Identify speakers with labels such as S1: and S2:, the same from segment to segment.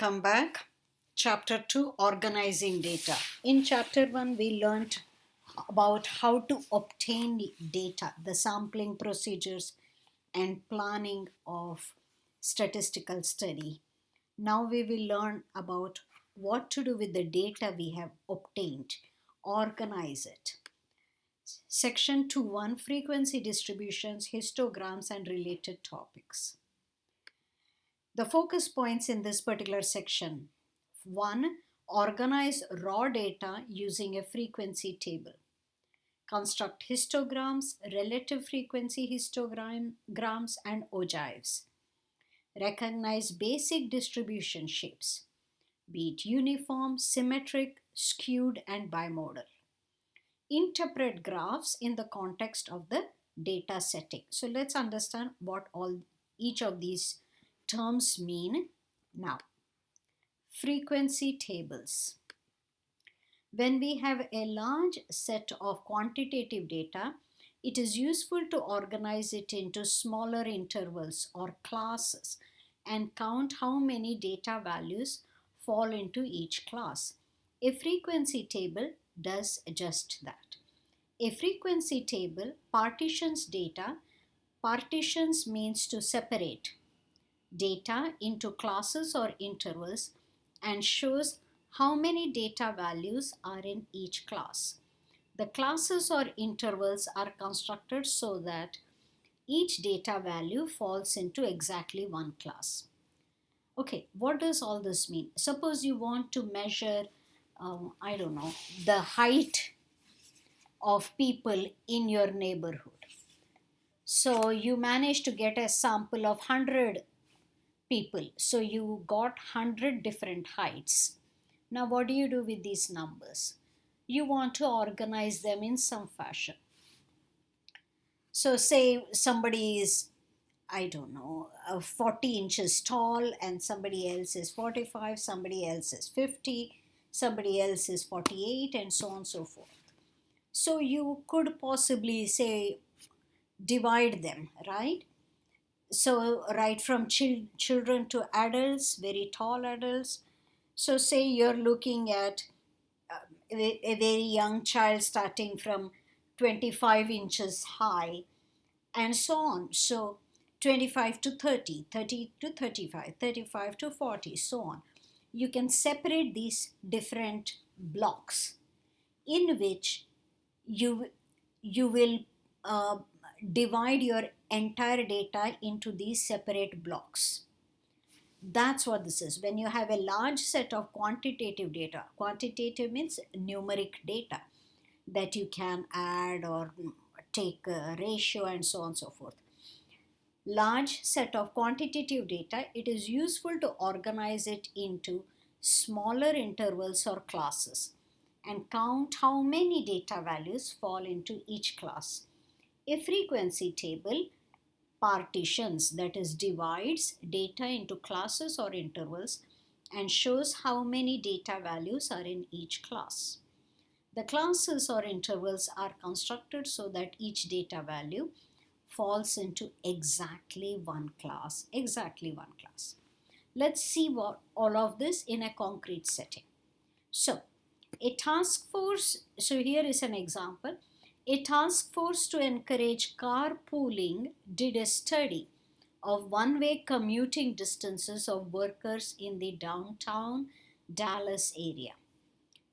S1: Welcome back. Chapter 2, Organizing Data. In Chapter 1, we learned about how to obtain data, the sampling procedures, and planning of statistical study. Now we will learn about what to do with the data we have obtained, organize it. Section 2.1, Frequency Distributions, Histograms, and Related Topics. The focus points in this particular section: 1. Organize raw data using a frequency table. Construct histograms, relative frequency histograms, and ogives. Recognize basic distribution shapes, be it uniform, symmetric, skewed, and bimodal. Interpret graphs in the context of the data setting. So let's understand what each of these terms mean now. Frequency tables. When we have a large set of quantitative data, it is useful to organize it into smaller intervals or classes and count how many data values fall into each class. A frequency table does just that. A frequency table partitions data. Partitions means to separate data into classes or intervals and shows how many data values are in each class. The classes or intervals are constructed so that each data value falls into exactly one class. Okay, what does all this mean? Suppose you want to measure, the height of people in your neighborhood. So you manage to get a sample of 100 people. So you got 100 different heights. Now what do you do with these numbers? You want to organize them in some fashion. So say somebody is, 40 inches tall, and somebody else is 45, somebody else is 50, somebody else is 48, and so on and so forth. So you could possibly say divide them, right? So right from children to adults, very tall adults. So say you're looking at a very young child starting from 25 inches high and so on. So 25 to 30, 30 to 35, 35 to 40, so on. You can separate these different blocks in which you will divide your entire data into these separate blocks. That's what this is. When you have a large set of quantitative data, quantitative means numeric data that you can add or take a ratio and so on and so forth. Large set of quantitative data, it is useful to organize it into smaller intervals or classes and count how many data values fall into each class. A frequency table partitions, that is, divides data into classes or intervals and shows how many data values are in each class. The classes or intervals are constructed so that each data value falls into exactly one class. Let's see what all of this in a concrete setting. So a task force, so here is an example. A task force to encourage carpooling did a study of one-way commuting distances of workers in the downtown Dallas area.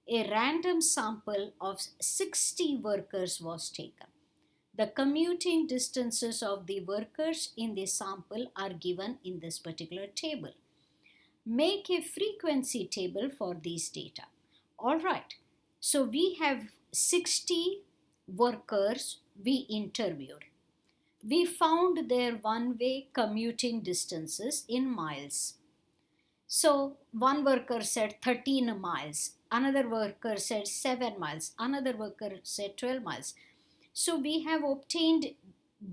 S1: A random sample of 60 workers was taken. The commuting distances of the workers in the sample are given in this particular table. Make a frequency table for these data. All right, so we have 60 workers we interviewed. We found their one-way commuting distances in miles. So one worker said 13 miles, another worker said 7 miles, another worker said 12 miles. So we have obtained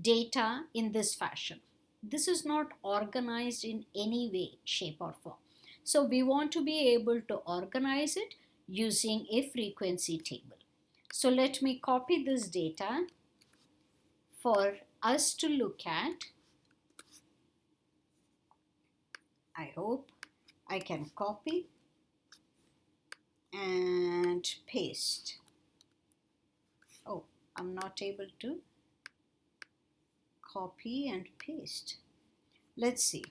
S1: data in this fashion. This is not organized in any way, shape or form. So we want to be able to organize it using a frequency table. So let me copy this data for us to look at. I hope I can copy and paste. Oh, I'm not able to copy and paste. Let's see.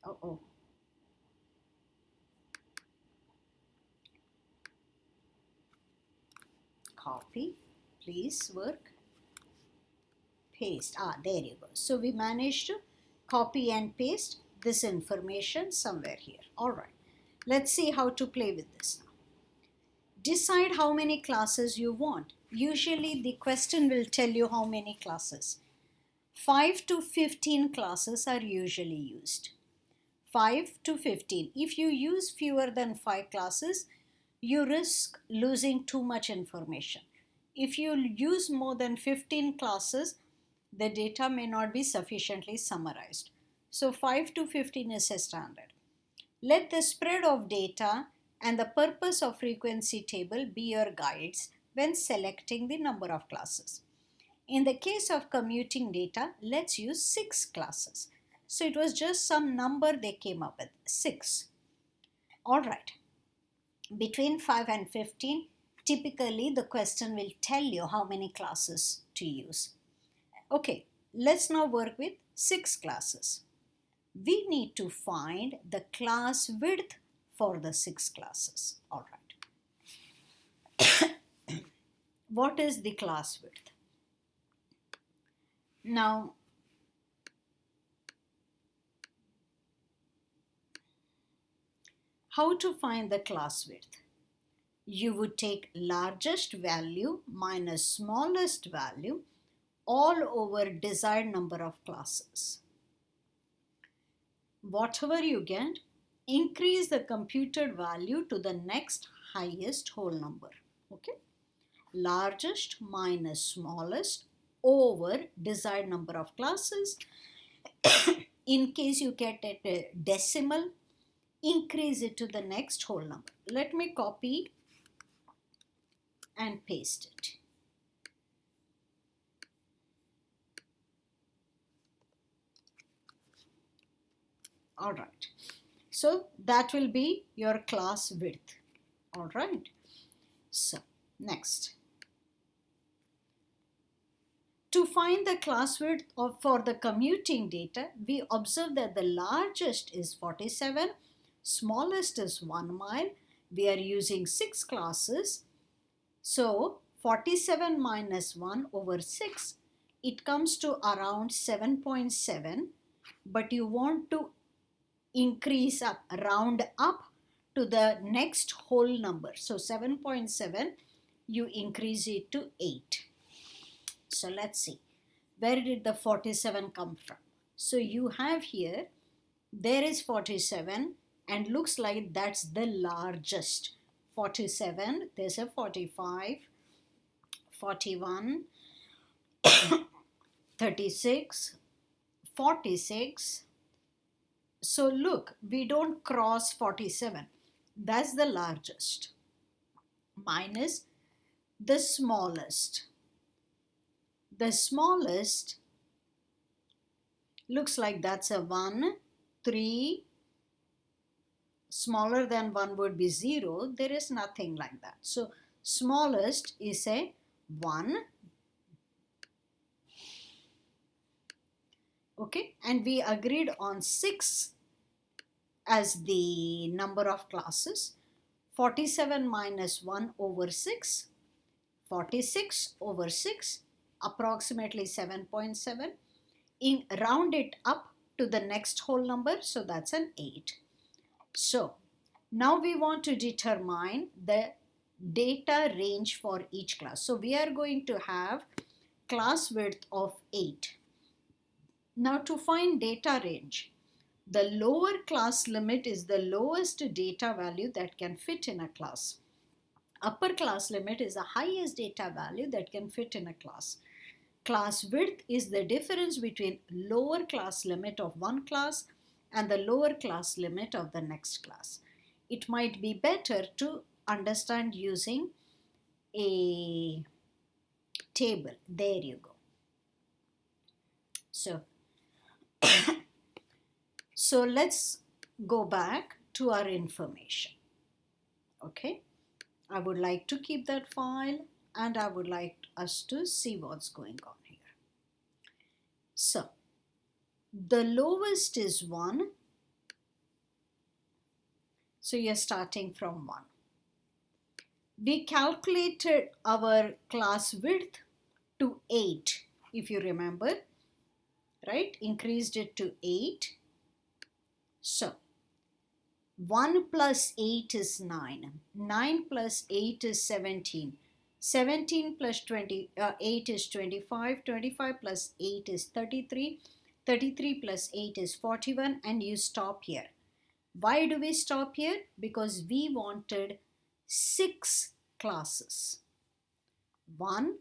S1: Oh. Copy, please work. Paste. There you go. So we managed to copy and paste this information somewhere here. All right. Let's see how to play with this now. Decide how many classes you want. Usually the question will tell you how many classes. 5 to 15 classes are usually used. 5 to 15. If you use fewer than 5 classes, you risk losing too much information. If you use more than 15 classes, the data may not be sufficiently summarized. So 5 to 15 is a standard. Let the spread of data and the purpose of frequency table be your guides when selecting the number of classes. In the case of commuting data, let's use 6 classes. So it was just some number they came up with, 6. All right. Between 5 and 15, typically the question will tell you how many classes to use. Okay, let's now work with 6 classes. We need to find the class width for the 6 classes. All right. What is the class width? Now, how to find the class width? You would take largest value minus smallest value all over desired number of classes. Whatever you get, increase the computed value to the next highest whole number. Okay? Largest minus smallest over desired number of classes. In case you get a decimal, increase it to the next whole number. Let me copy and paste it. All right. So that will be your class width. All right. So next. To find the class width for the commuting data, we observe that the largest is 47, smallest is 1 mile. We are using 6 classes. So 47 minus 1 over 6, it comes to around 7.7, but you want to increase up, round up to the next whole number. So 7.7, you increase it to 8. So let's see, where did the 47 come from? So you have here, there is 47 and looks like that's the largest. 47, there's a 45, 41, 36, 46. So look, we don't cross 47. That's the largest. Minus the smallest. The smallest looks like that's a 1, 3. Smaller than 1 would be 0. There is nothing like that. So smallest is a 1. Okay, and we agreed on 6 as the number of classes. 47 minus 1 over 6, 46 over 6, approximately 7.7. Round it up to the next whole number, so that's an 8. So now we want to determine the data range for each class. So we are going to have class width of 8. Now to find data range, the lower class limit is the lowest data value that can fit in a class. Upper class limit is the highest data value that can fit in a class. Class width is the difference between lower class limit of one class and the lower class limit of the next class. It might be better to understand using a table. There you go. So let's go back to our information. Okay, I would like to keep that file and I would like us to see what's going on here. So the lowest is 1. So you're starting from 1. We calculated our class width to 8, if you remember, right? Increased it to 8. So 1 plus 8 is 9. 9 plus 8 is 17. 17 plus 8 is 25. 25 plus 8 is 33. 33 plus 8 is 41, and you stop here. Why do we stop here? Because we wanted 6 classes. 1,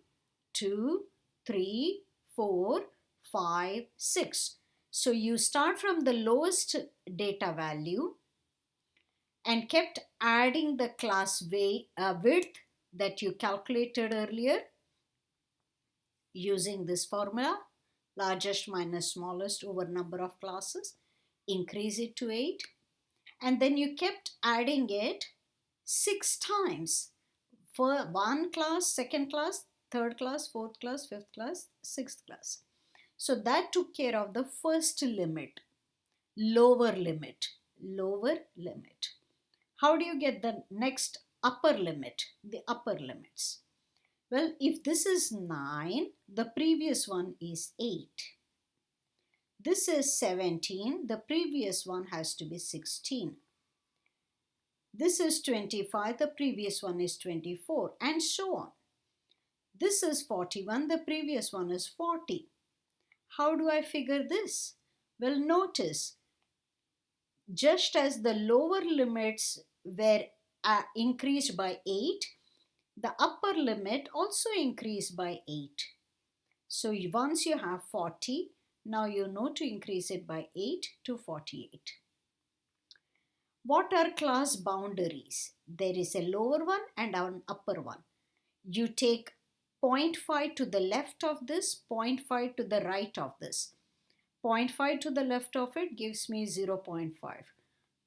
S1: 2, 3, 4, 5, 6. So you start from the lowest data value and kept adding the class width that you calculated earlier using this formula, largest minus smallest over number of classes, increase it to 8, and then you kept adding it 6 times for one class, second class, third class, fourth class, fifth class, sixth class. So that took care of the first limit, lower limit, lower limit. How do you get the next upper limit, the upper limits? Well, if this is 9, the previous one is 8. This is 17, the previous one has to be 16. This is 25, the previous one is 24, and so on. This is 41, the previous one is 40. How do I figure this? Well, notice, just as the lower limits were increased by 8, the upper limit also increased by 8. So once you have 40, now you know to increase it by 8 to 48. What are class boundaries? There is a lower one and an upper one. You take 0.5 to the left of this, 0.5 to the right of this. 0.5 to the left of it gives me 0.5.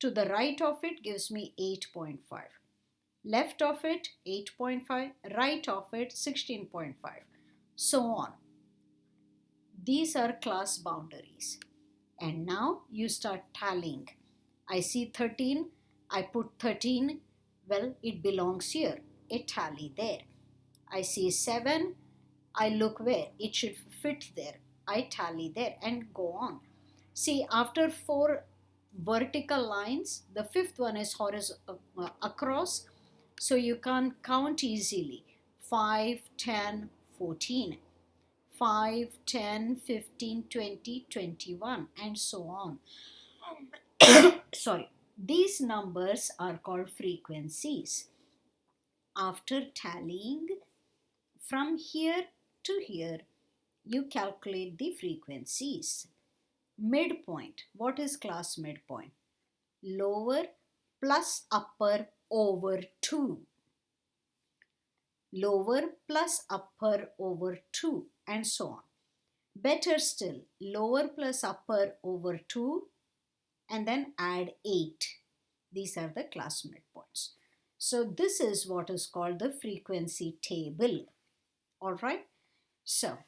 S1: To the right of it gives me 8.5. Left of it 8.5, right of it 16.5, so on. These are class boundaries. And now you start tallying. I see 13, I put 13, well, it belongs here, a tally there. I see 7, I look where, it should fit there, I tally there, and go on. See, after 4 vertical lines, the 5th one is across, so you can count easily. 5, 10, 14. 5, 10, 15, 20, 21, and so on. Sorry. These numbers are called frequencies. After tallying from here to here, you calculate the frequencies. Midpoint. What is class midpoint? Lower plus upper over 2. Lower plus upper over 2, and so on. Better still, lower plus upper over 2 and then add 8. These are the class midpoints. So this is what is called the frequency table. Alright, so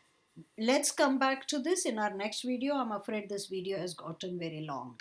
S1: let's come back to this in our next video. I'm afraid this video has gotten very long.